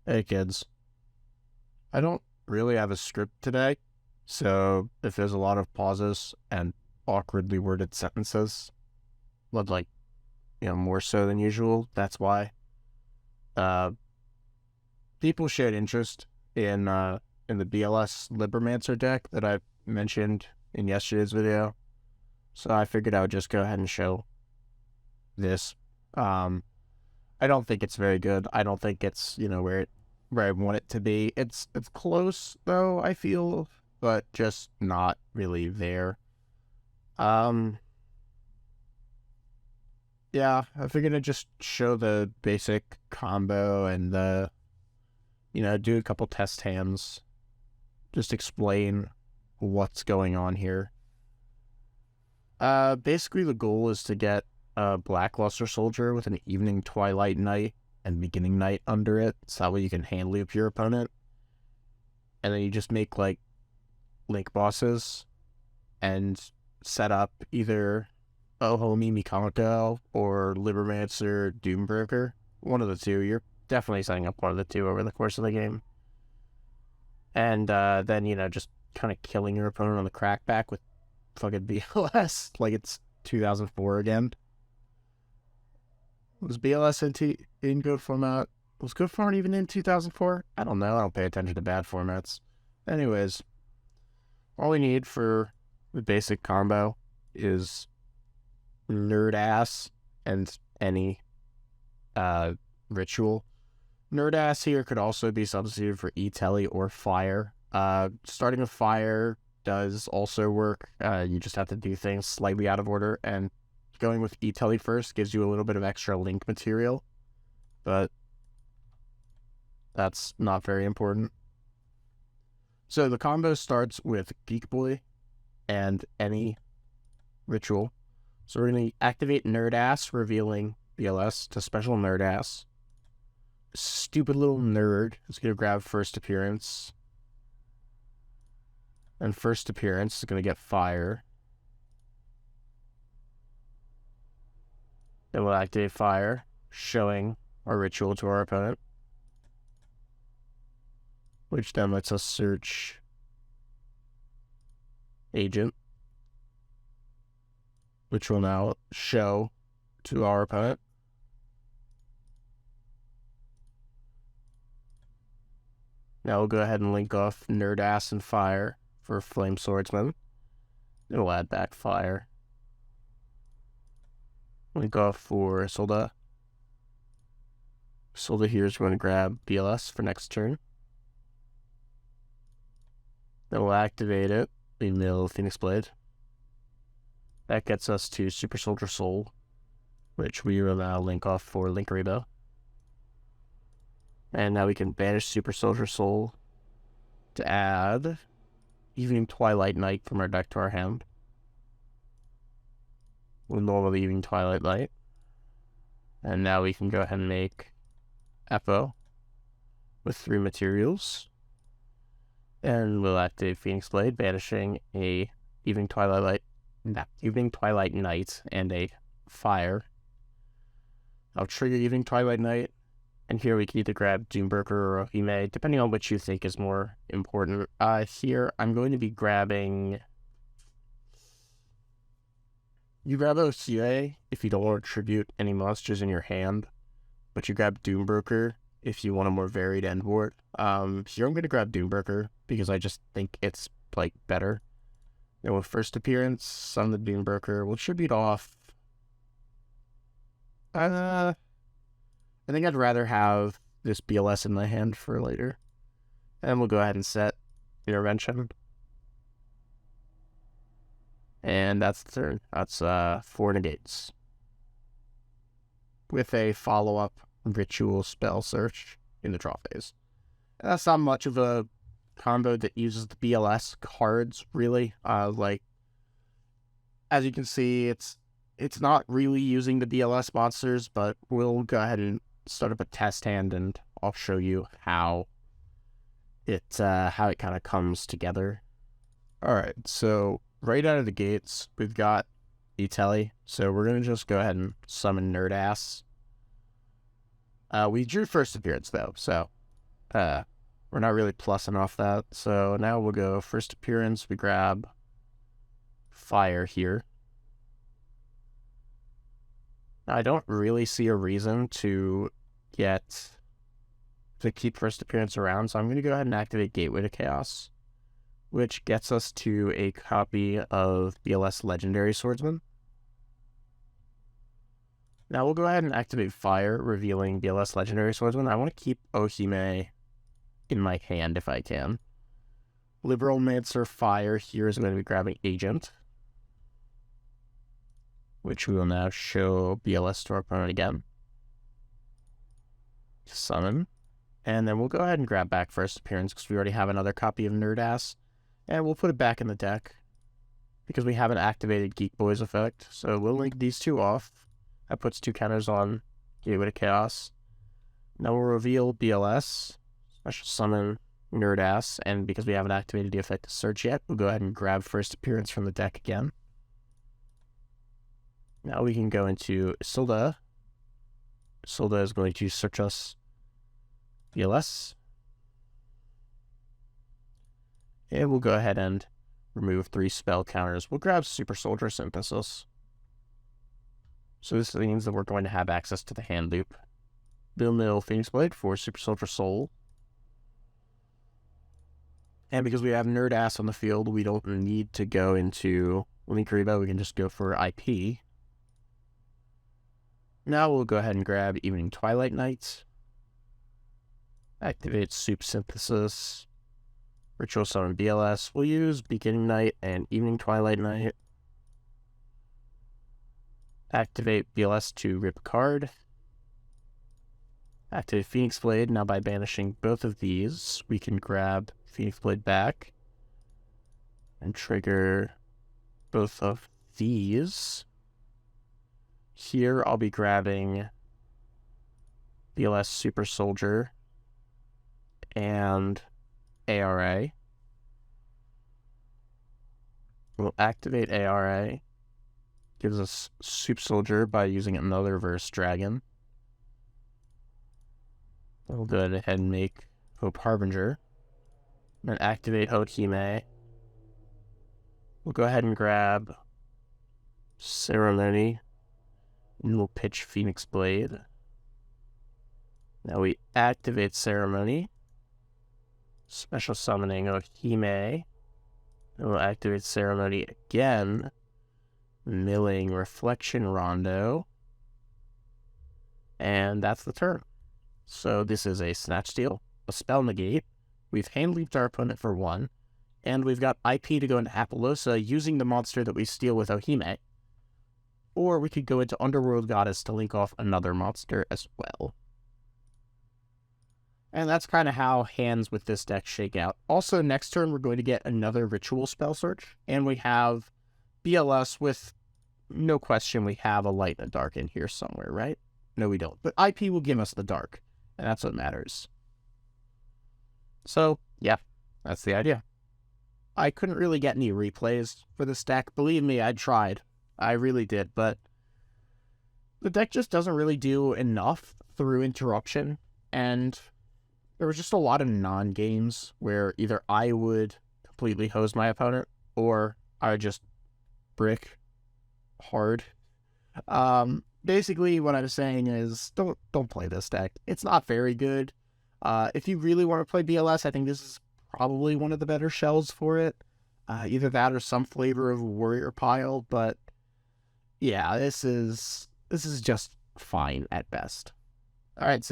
Hey kids, I don't really have a script today, so if there's a lot of pauses and awkwardly worded sentences, but more so than usual, that's why. Uh, People showed interest in the BLS Libromancer deck that I mentioned in yesterday's video, so I figured I would just go ahead and show this. Um, I don't think it's very good. I don't think it's where I want it to be. It's close though, I feel, but just not really there. Um yeah, I figured I'd just show the basic combo and do a couple test hands. Just explain what's going on here. Basically the goal is to get a Blackluster Soldier with an Evening Twilight Night and Beginning Night under it, so that way you can hand loop your opponent. And then you just make link bosses and set up either Ohomie Mikanko or Libromancer Doombroker. One of the two. You're definitely setting up one of the two over the course of the game. And then, just kind of killing your opponent on the crackback with fucking BLS like it's 2004 again. Was BLS in good format? Was good format even in 2004? I don't know. I don't pay attention to bad formats. Anyways, all we need for the basic combo is Nerd Ass and any ritual. Nerd Ass here could also be substituted for E-Telly or Fire. Starting with Fire does also work. You just have to do things slightly out of order, and going with E-Telly first gives you a little bit of extra link material, but that's not very important. So the combo starts with Geek Boy and any ritual. So we're going to activate Nerd Ass, revealing BLS to special Nerd Ass. Stupid little nerd is going to grab first appearance. And first appearance is going to get Fire. Then we'll activate Fire, showing our ritual to our opponent, which then lets us search Agent, which will now show to our opponent. Now we'll go ahead and link off Nerd Ass and Fire for Flame Swordsman. Then we'll add back Fire. Link off for Solda. Solda here is going to grab BLS for next turn. Then we'll activate it, in the Phoenix Blade. That gets us to Super Soldier Soul, which we will now link off for Link Rebo. And now we can banish Super Soldier Soul to add Evening Twilight Night from our deck to our hand. We'll normally Evening Twilight Night. And now we can go ahead and make Epo with 3 materials. And we'll activate Phoenix Blade, banishing a Evening Twilight Night and a Fire. I'll trigger Evening Twilight Night, and here we can either grab Doombroker or Ohime, depending on which you think is more important. Here, I'm going to be grabbing... You grab OCA if you don't want to tribute any monsters in your hand, but you grab Doombroker if you want a more varied end board. Here I'm going to grab Doombroker because I just think it's, better. Then with first appearance, summon the Doombroker. We'll tribute off... I think I'd rather have this BLS in my hand for later. And we'll go ahead and set Intervention. And that's the turn. That's 4 negates. With a follow-up Ritual Spell Search in the draw phase. And that's not much of a combo that uses the BLS cards, really. As you can see, it's not really using the BLS monsters, but we'll go ahead and start up a test hand, and I'll show you how it kind of comes together. All right, so right out of the gates, we've got E-Telly, so we're gonna just go ahead and summon Nerd Ass. We drew first appearance though, so we're not really plussing off that. So now we'll go first appearance. We grab fire here. Now, I don't really see a reason to keep first appearance around, so I'm going to go ahead and activate Gateway to Chaos, which gets us to a copy of BLS Legendary Swordsman. Now we'll go ahead and activate Fire, revealing BLS Legendary Swordsman. I want to keep Ohime in my hand if I can. Libromancer Fire here is going to be grabbing Agent, which we will now show BLS to our opponent again. Summon. And then we'll go ahead and grab back first appearance because we already have another copy of Nerdass. And we'll put it back in the deck because we haven't activated Geek Boy's effect. So we'll link these two off. That puts 2 counters on Gateway to Chaos. Now we'll reveal BLS, special summon Nerdass, and because we haven't activated the effect of Search yet, we'll go ahead and grab first appearance from the deck again. Now we can go into Isilda. Isilda is going to search us BLS. And we'll go ahead and remove 3 spell counters. We'll grab Super Soldier Synthesis. So this means that we're going to have access to the hand loop. Mill Phoenix Blade for Super Soldier Soul. And because we have Nerdass on the field, we don't need to go into Link Reba. We can just go for IP. Now we'll go ahead and grab Evening Twilight Night. Activate Soup Synthesis. Ritual Summon BLS. We'll use Beginning Night and Evening Twilight Night. Activate BLS to rip a card. Activate Phoenix Blade. Now by banishing both of these, we can grab Phoenix Blade back and trigger both of these. Here I'll be grabbing BLS Super Soldier and ARA. We'll activate ARA. Gives us Soup Soldier by using another Verse Dragon. We'll go ahead and make Hope Harbinger. And activate Ohime. We'll go ahead and grab Ceremony. And we'll pitch Phoenix Blade. Now we activate Ceremony. Special summoning Ohime. And we'll activate Ceremony again. Milling Reflection Rondo. And that's the turn. So this is a Snatch Steal, a Spell Negate. We've hand leaped our opponent for 1. And we've got IP to go into Apollosa using the monster that we steal with Ohime. Or we could go into Underworld Goddess to link off another monster as well. And that's kind of how hands with this deck shake out. Also, next turn we're going to get another Ritual Spell Search. And we have BLS with, no question, we have a Light and a Dark in here somewhere, right? No, we don't. But IP will give us the Dark. And that's what matters. So, yeah, that's the idea. I couldn't really get any replays for this deck. Believe me, I tried. I really did, but the deck just doesn't really do enough through interruption, and there was just a lot of non-games where either I would completely hose my opponent, or I would just brick hard. Basically, what I'm saying is, don't play this deck. It's not very good. If you really want to play BLS, I think this is probably one of the better shells for it. Either that or some flavor of Warrior Pile, but yeah, this is just fine at best. All right, see ya.